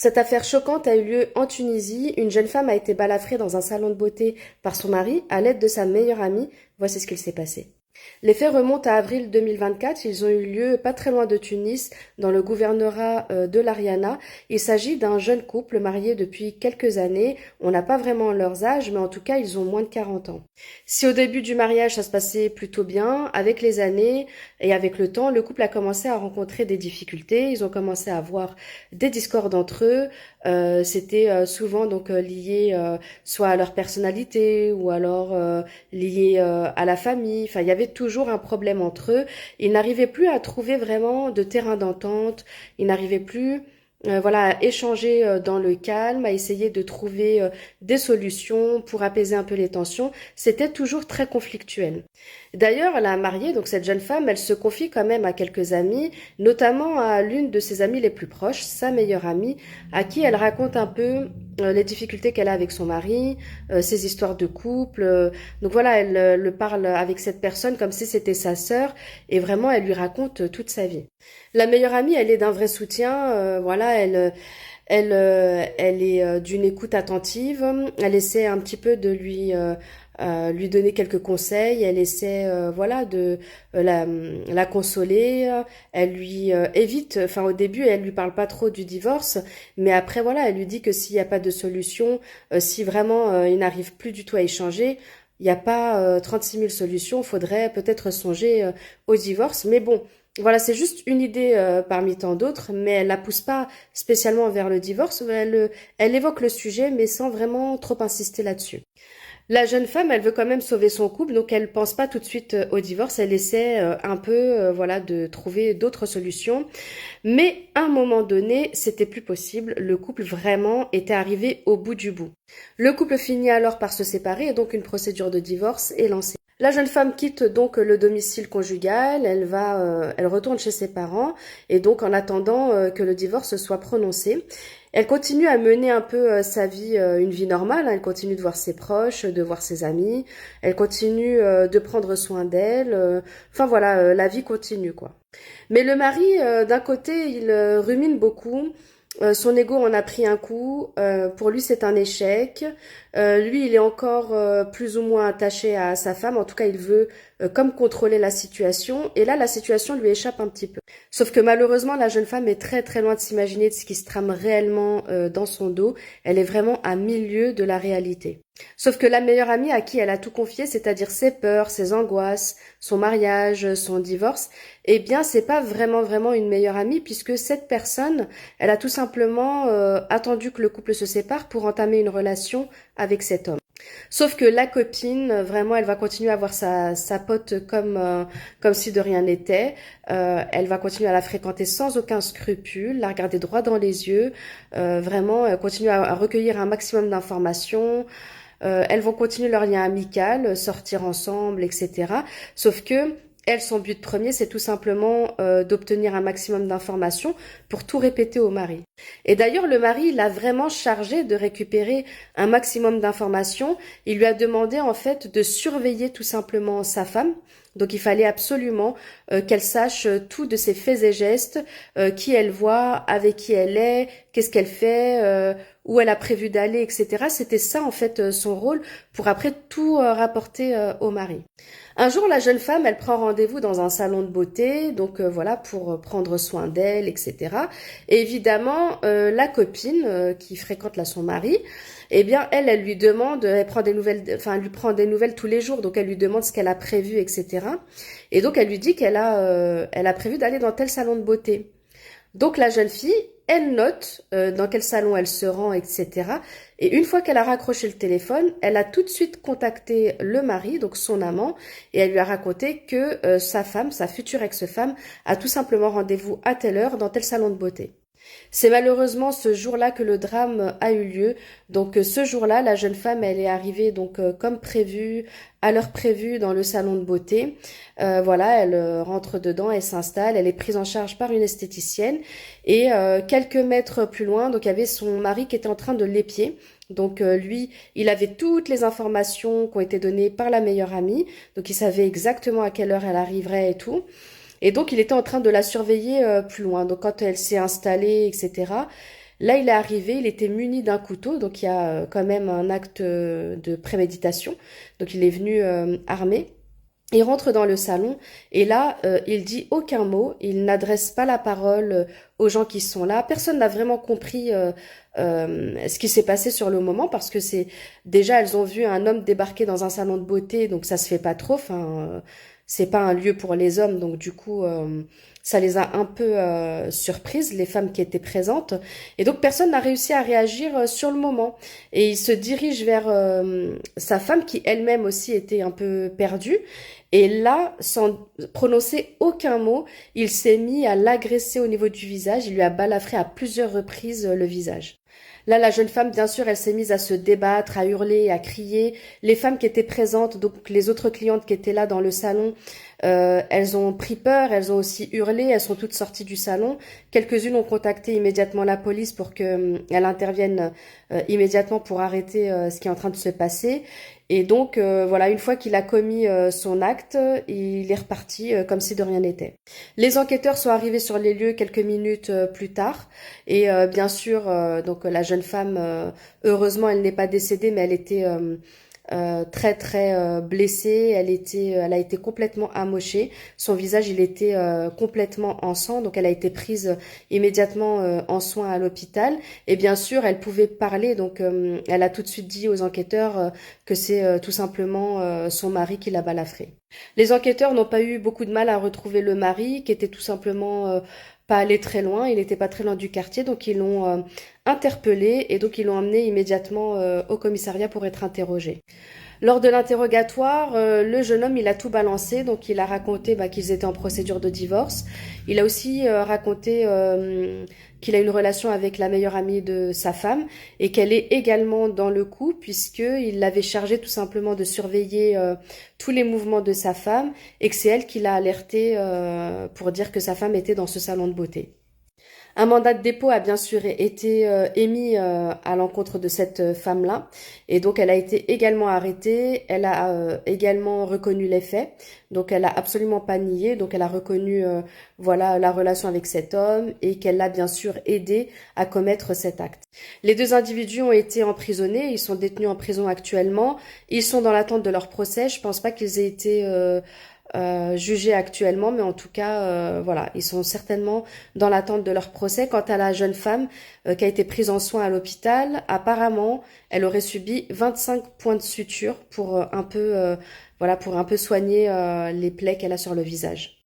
Cette affaire choquante a eu lieu en Tunisie. Une jeune femme a été balafrée dans un salon de beauté par son mari à l'aide de sa meilleure amie. Voici ce qu'il s'est passé. Les faits remontent à avril 2024. Ils ont eu lieu pas très loin de Tunis, dans le gouvernorat de l'Ariana. Il s'agit d'un jeune couple marié depuis quelques années. On n'a pas vraiment leurs âges, mais en tout cas, ils ont moins de 40 ans. Si au début du mariage, ça se passait plutôt bien, avec les années et avec le temps, le couple a commencé à rencontrer des difficultés. Ils ont commencé à avoir des discordes entre eux. C'était souvent donc lié soit à leur personnalité ou alors lié à la famille. Enfin, il y avait toujours un problème entre eux. Ils n'arrivaient plus à trouver vraiment de terrain d'entente. Ils n'arrivaient plus voilà, à échanger dans le calme, à essayer de trouver des solutions pour apaiser un peu les tensions. C'était toujours très conflictuel. D'ailleurs, la mariée, donc cette jeune femme, elle se confie quand même à quelques amis, notamment à l'une de ses amies les plus proches, sa meilleure amie, à qui elle raconte un peu les difficultés qu'elle a avec son mari, ses histoires de couple. Donc voilà, elle le parle avec cette personne comme si c'était sa sœur et vraiment elle lui raconte toute sa vie. La meilleure amie, elle est d'un vrai soutien. Voilà, elle est d'une écoute attentive. Elle essaie un petit peu de lui donner quelques conseils. Elle essaie, voilà, de la consoler. Elle lui évite, enfin au début, elle lui parle pas trop du divorce, mais après, voilà, elle lui dit que s'il n'y a pas de solution, si vraiment il n'arrive plus du tout à échanger, il n'y a pas 36 000 solutions. Il faudrait peut-être songer au divorce. Mais bon. Voilà, c'est juste une idée parmi tant d'autres, mais elle la pousse pas spécialement vers le divorce. Elle évoque le sujet, mais sans vraiment trop insister là-dessus. La jeune femme, elle veut quand même sauver son couple, donc elle pense pas tout de suite au divorce. Elle essaie un peu, voilà, de trouver d'autres solutions. Mais à un moment donné, c'était plus possible. Le couple vraiment était arrivé au bout du bout. Le couple finit alors par se séparer et donc une procédure de divorce est lancée. La jeune femme quitte donc le domicile conjugal, elle retourne chez ses parents et donc en attendant que le divorce soit prononcé, elle continue à mener un peu sa vie, une vie normale, hein. Elle continue de voir ses proches, de voir ses amis, elle continue de prendre soin d'elle, enfin voilà, la vie continue quoi. Mais le mari, d'un côté, il rumine beaucoup. Son ego en a pris un coup. Pour lui, c'est un échec. Lui, il est encore plus ou moins attaché à sa femme. En tout cas, il veut comme contrôler la situation. Et là, la situation lui échappe un petit peu. Sauf que malheureusement, la jeune femme est très très loin de s'imaginer de ce qui se trame réellement dans son dos. Elle est vraiment à milieu de la réalité. Sauf que la meilleure amie à qui elle a tout confié, c'est-à-dire ses peurs, ses angoisses, son mariage, son divorce, eh bien, c'est pas vraiment une meilleure amie puisque cette personne, elle a tout simplement attendu que le couple se sépare pour entamer une relation avec cet homme. Sauf que la copine, vraiment, elle va continuer à voir sa pote comme si de rien n'était. Elle va continuer à la fréquenter sans aucun scrupule, la regarder droit dans les yeux, vraiment continuer à recueillir un maximum d'informations. Elles vont continuer leur lien amical, sortir ensemble, etc. Sauf que elle, son but premier, c'est tout simplement d'obtenir un maximum d'informations pour tout répéter au mari. Et d'ailleurs, le mari, il a vraiment chargé de récupérer un maximum d'informations. Il lui a demandé en fait de surveiller tout simplement sa femme. Donc il fallait absolument qu'elle sache tout de ses faits et gestes, qui elle voit, avec qui elle est, qu'est-ce qu'elle fait, où elle a prévu d'aller, etc. C'était ça en fait son rôle pour après tout rapporter au mari. Un jour, la jeune femme, elle prend rendez-vous dans un salon de beauté, donc voilà, pour prendre soin d'elle, etc. Et évidemment, la copine qui fréquente là son mari, eh bien, elle lui demande, elle prend des nouvelles, enfin, elle lui prend des nouvelles tous les jours, donc elle lui demande ce qu'elle a prévu, etc. Et donc, elle lui dit elle a prévu d'aller dans tel salon de beauté. Donc la jeune fille, elle note dans quel salon elle se rend, etc. Et une fois qu'elle a raccroché le téléphone, elle a tout de suite contacté le mari, donc son amant, et elle lui a raconté que sa femme, sa future ex-femme, a tout simplement rendez-vous à telle heure dans tel salon de beauté. C'est malheureusement ce jour-là que le drame a eu lieu. Donc ce jour-là, la jeune femme, elle est arrivée donc comme prévu, à l'heure prévue dans le salon de beauté. Voilà, elle rentre dedans, elle s'installe, elle est prise en charge par une esthéticienne. Et quelques mètres plus loin, donc il y avait son mari qui était en train de l'épier. Donc lui, il avait toutes les informations qui ont été données par la meilleure amie. Donc il savait exactement à quelle heure elle arriverait et tout. Et donc, il était en train de la surveiller plus loin. Donc, quand elle s'est installée, etc., Là, il est arrivé, il était muni d'un couteau, donc il y a quand même un acte de préméditation. Donc il est venu armé. Il rentre dans le salon et là, il dit aucun mot, il n'adresse pas la parole aux gens qui sont là. Personne n'a vraiment compris ce qui s'est passé sur le moment parce que c'est déjà elles ont vu un homme débarquer dans un salon de beauté, donc ça se fait pas trop. Enfin, c'est pas un lieu pour les hommes, donc du coup, ça les a un peu surprises, les femmes qui étaient présentes. Et donc personne n'a réussi à réagir sur le moment. Et il se dirige vers sa femme qui elle-même aussi était un peu perdue. Et là, sans prononcer aucun mot, il s'est mis à l'agresser au niveau du visage. Il lui a balafré à plusieurs reprises le visage. Là, la jeune femme, bien sûr, elle s'est mise à se débattre, à hurler, à crier. Les femmes qui étaient présentes, donc les autres clientes qui étaient là dans le salon, elles ont pris peur, elles ont aussi hurlé, elles sont toutes sorties du salon. Quelques-unes ont contacté immédiatement la police pour qu'elle intervienne immédiatement pour arrêter ce qui est en train de se passer. Et donc, voilà, une fois qu'il a commis son acte, il est reparti comme si de rien n'était. Les enquêteurs sont arrivés sur les lieux quelques minutes plus tard. Et bien sûr, donc la jeune femme, heureusement, elle n'est pas décédée, mais elle était très très blessée. Elle a été complètement amochée. Son visage, il était complètement en sang, donc elle a été prise immédiatement en soins à l'hôpital. Et bien sûr, elle pouvait parler, donc elle a tout de suite dit aux enquêteurs que c'est tout simplement son mari qui l'a balafré. Les enquêteurs n'ont pas eu beaucoup de mal à retrouver le mari, qui était tout simplement pas allé très loin, il n'était pas très loin du quartier, donc ils l'ont interpellé et donc ils l'ont emmené immédiatement au commissariat pour être interrogé. Lors de l'interrogatoire, le jeune homme, il a tout balancé, donc il a raconté qu'ils étaient en procédure de divorce. Il a aussi raconté qu'il a une relation avec la meilleure amie de sa femme et qu'elle est également dans le coup puisqu'il l'avait chargée tout simplement de surveiller tous les mouvements de sa femme et que c'est elle qui l'a alerté pour dire que sa femme était dans ce salon de beauté. Un mandat de dépôt a bien sûr été émis à l'encontre de cette femme-là et donc elle a été également arrêtée, elle a également reconnu les faits, donc elle a absolument pas nié, donc elle a reconnu voilà la relation avec cet homme et qu'elle l'a bien sûr aidé à commettre cet acte. Les deux individus ont été emprisonnés, ils sont détenus en prison actuellement, ils sont dans l'attente de leur procès, je pense pas qu'ils aient été jugés actuellement, mais en tout cas, voilà, ils sont certainement dans l'attente de leur procès. Quant à la jeune femme qui a été prise en soins à l'hôpital, apparemment, elle aurait subi 25 points de suture pour un peu, voilà, pour un peu soigner les plaies qu'elle a sur le visage.